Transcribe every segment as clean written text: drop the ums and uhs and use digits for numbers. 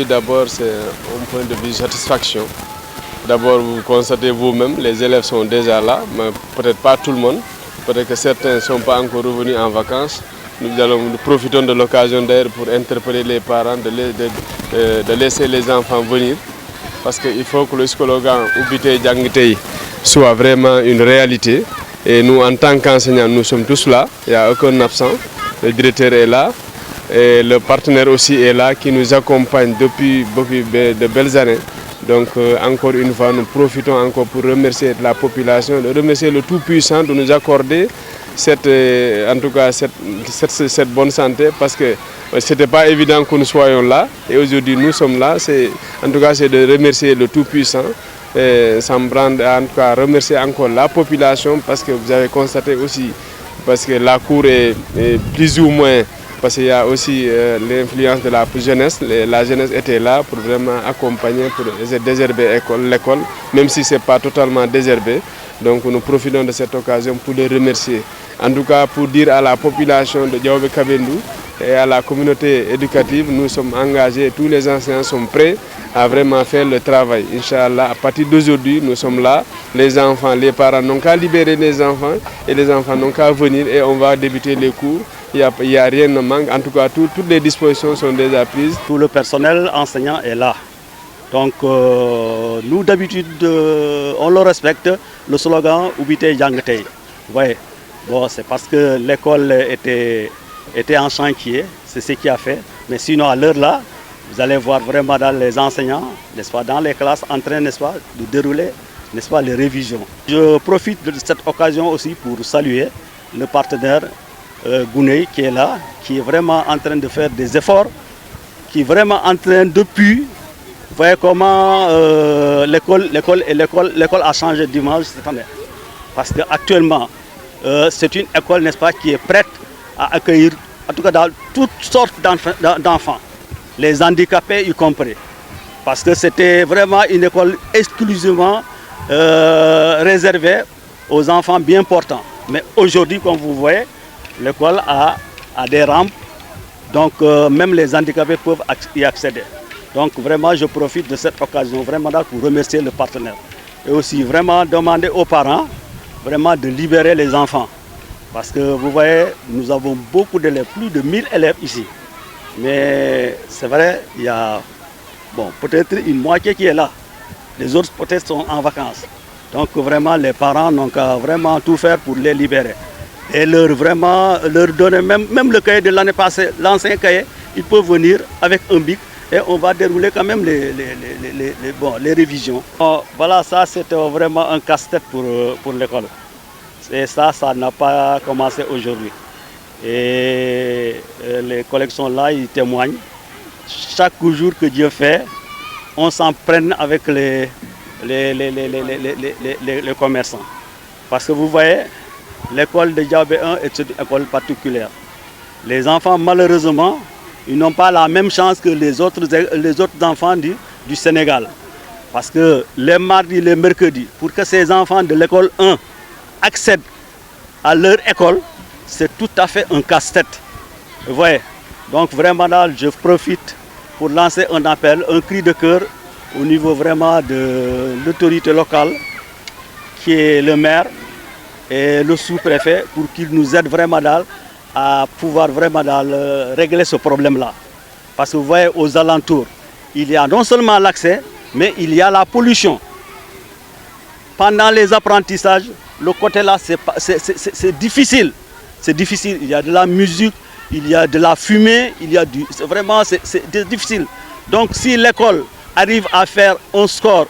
D'abord, c'est un point de vue satisfaction. D'abord, vous constatez vous-même, les élèves sont déjà là, mais peut-être pas tout le monde. Peut-être que certains ne sont pas encore revenus en vacances. Nous profitons de l'occasion d'ailleurs pour interpeller les parents de laisser les enfants venir. Parce qu'il faut que le slogan Ubité Djangitei soit vraiment une réalité. Et nous, en tant qu'enseignants, nous sommes tous là. Il n'y a aucun absent. Le directeur est là. Et le partenaire aussi est là, qui nous accompagne depuis de belles années. Donc encore une fois, nous profitons encore pour remercier la population, de remercier le Tout-Puissant de nous accorder cette bonne santé, parce que ce n'était pas évident que nous soyons là. Et aujourd'hui, nous sommes là. En tout cas, c'est de remercier le Tout-Puissant. Ça me rend en tout cas remercier encore la population, parce que vous avez constaté aussi, parce que la cour est plus ou moins... Parce qu'il y a aussi l'influence de la jeunesse. La jeunesse était là pour vraiment accompagner, pour désherber l'école, même si ce n'est pas totalement désherbé. Donc nous profitons de cette occasion pour les remercier. En tout cas, pour dire à la population de Diaobé Kabendou et à la communauté éducative, nous sommes engagés, tous les enseignants sont prêts à vraiment faire le travail. Inch'Allah, à partir d'aujourd'hui, nous sommes là. Les enfants, les parents n'ont qu'à libérer les enfants et les enfants n'ont qu'à venir et on va débuter les cours. Il n'y a rien de manque. En tout cas, toutes les dispositions sont déjà prises. Tout le personnel enseignant est là. Donc, nous, d'habitude, on le respecte, le slogan Ubité Djangitei. Ouais. Bon, c'est parce que l'école était en chantier, c'est ce qui a fait. Mais sinon, à l'heure là, vous allez voir vraiment dans les enseignants, n'est-ce pas, dans les classes, en train, n'est-ce pas, de dérouler, n'est-ce pas, les révisions. Je profite de cette occasion aussi pour saluer le partenaire Gouney qui est là, qui est vraiment en train de faire des efforts, qui est vraiment en train depuis, vous voyez comment l'école a changé d'image cette année. Parce qu'actuellement, c'est une école, n'est-ce pas, qui est prête à accueillir, en tout cas dans toutes sortes d'enfants, les handicapés y compris. Parce que c'était vraiment une école exclusivement réservée aux enfants bien portants. Mais aujourd'hui, comme vous voyez, l'école a des rampes, donc même les handicapés peuvent y accéder. Donc vraiment, je profite de cette occasion vraiment pour remercier le partenaire. Et aussi vraiment demander aux parents vraiment de libérer les enfants. Parce que vous voyez, nous avons beaucoup d'élèves, plus de 1000 élèves ici. Mais c'est vrai, il y a peut-être une moitié qui est là. Les autres peut-être sont en vacances. Donc vraiment, les parents n'ont qu'à vraiment tout faire pour les libérer. Et leur donner même le cahier de l'année passée, l'ancien cahier, ils peuvent venir avec un bic et on va dérouler quand même les révisions. Voilà, ça c'était vraiment un casse-tête pour l'école. Et ça n'a pas commencé aujourd'hui. Et les collègues sont là, ils témoignent. Chaque jour que Dieu fait, on s'en prenne avec les commerçants. Parce que vous voyez, l'école de Diaobé 1 est une école particulière. Les enfants, malheureusement, ils n'ont pas la même chance que les autres enfants du Sénégal. Parce que les mardis, les mercredis, pour que ces enfants de l'école 1 accèdent à leur école, c'est tout à fait un casse-tête. Vous voyez, donc vraiment là, je profite pour lancer un appel, un cri de cœur au niveau vraiment de l'autorité locale, qui est le maire et le sous-préfet, pour qu'ils nous aident vraiment à pouvoir vraiment régler ce problème-là. Parce que vous voyez, aux alentours, il y a non seulement l'accès, mais il y a la pollution. Pendant les apprentissages, le côté là, c'est difficile. C'est difficile. Il y a de la musique, il y a de la fumée, c'est difficile. Donc si l'école arrive à faire un score,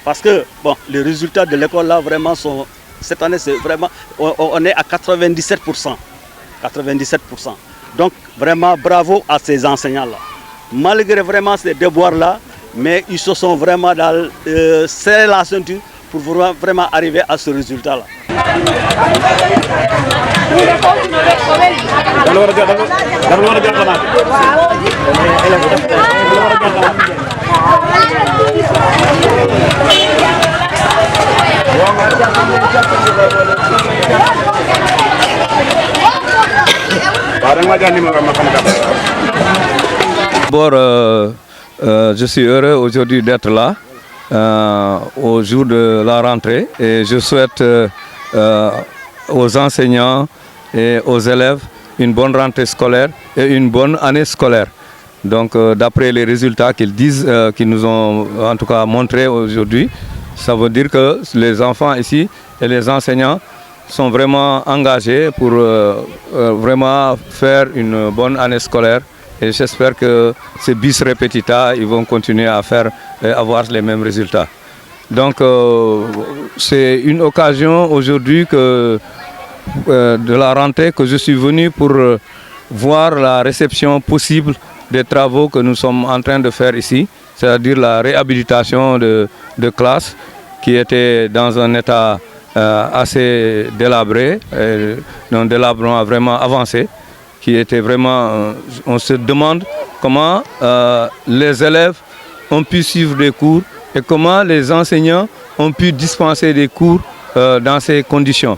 parce que les résultats de l'école là vraiment sont, cette année c'est vraiment, on est à 97%. 97%. Donc vraiment bravo à ces enseignants là. Malgré vraiment ces déboires là, mais ils se sont vraiment serré la ceinture pour vraiment arriver à ce résultat là. D'abord, je suis heureux aujourd'hui d'être là au jour de la rentrée et je souhaite aux enseignants et aux élèves une bonne rentrée scolaire et une bonne année scolaire. Donc d'après les résultats qu'ils disent, qu'ils nous ont en tout cas montrés aujourd'hui, ça veut dire que les enfants ici et les enseignants sont vraiment engagés pour vraiment faire une bonne année scolaire. Et j'espère que ces bis repetita, ils vont continuer à avoir les mêmes résultats. Donc c'est une occasion aujourd'hui de la rentrée que je suis venu pour voir la réception possible des travaux que nous sommes en train de faire ici, c'est-à-dire la réhabilitation de classes qui étaient dans un état assez délabré, d'un délabrement vraiment avancé, qui était vraiment, on se demande comment les élèves ont pu suivre des cours et comment les enseignants ont pu dispenser des cours dans ces conditions.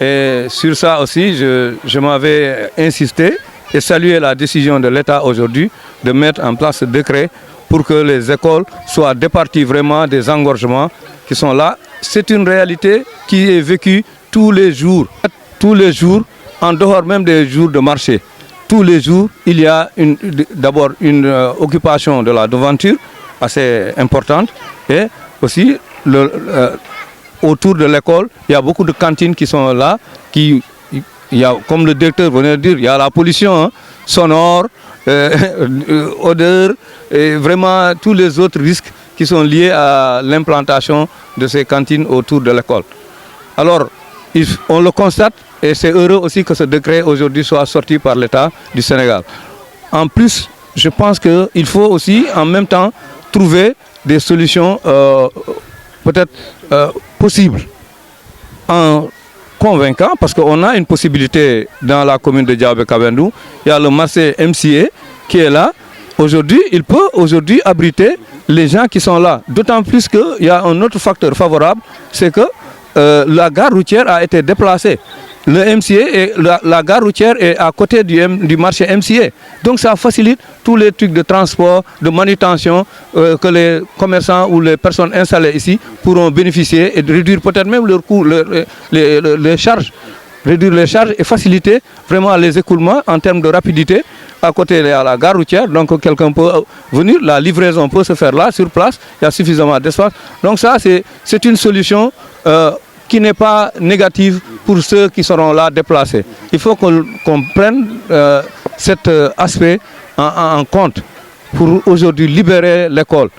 Et sur ça aussi, je m'avais insisté et salué la décision de l'État aujourd'hui de mettre en place ce décret pour que les écoles soient départies vraiment des engorgements qui sont là. C'est une réalité qui est vécue tous les jours. Tous les jours, en dehors même des jours de marché. Tous les jours, il y a d'abord une occupation de la devanture assez importante et aussi autour de l'école, il y a beaucoup de cantines qui sont là, comme le directeur venait de dire, il y a la pollution sonore, odeur et vraiment tous les autres risques qui sont liés à l'implantation de ces cantines autour de l'école. Alors, on le constate et c'est heureux aussi que ce décret aujourd'hui soit sorti par l'État du Sénégal. En plus, je pense qu'il faut aussi en même temps trouver des solutions peut-être possibles en convaincant, parce qu'on a une possibilité dans la commune de Diaobé-Kabendou, il y a le marché MCA qui est là. Aujourd'hui, il peut aujourd'hui abriter les gens qui sont là. D'autant plus qu'il y a un autre facteur favorable, c'est que la gare routière a été déplacée. Le MCA et la gare routière est à côté du marché MCA. Donc ça facilite tous les trucs de transport, de manutention que les commerçants ou les personnes installées ici pourront bénéficier et de réduire peut-être même leurs coûts, les charges. Réduire les charges et faciliter vraiment les écoulements en termes de rapidité. À côté, il y a la gare routière, donc quelqu'un peut venir, la livraison peut se faire là, sur place, il y a suffisamment d'espace. Donc ça, c'est une solution qui n'est pas négative pour ceux qui seront là déplacés. Il faut qu'on prenne cet aspect en compte pour aujourd'hui libérer l'école.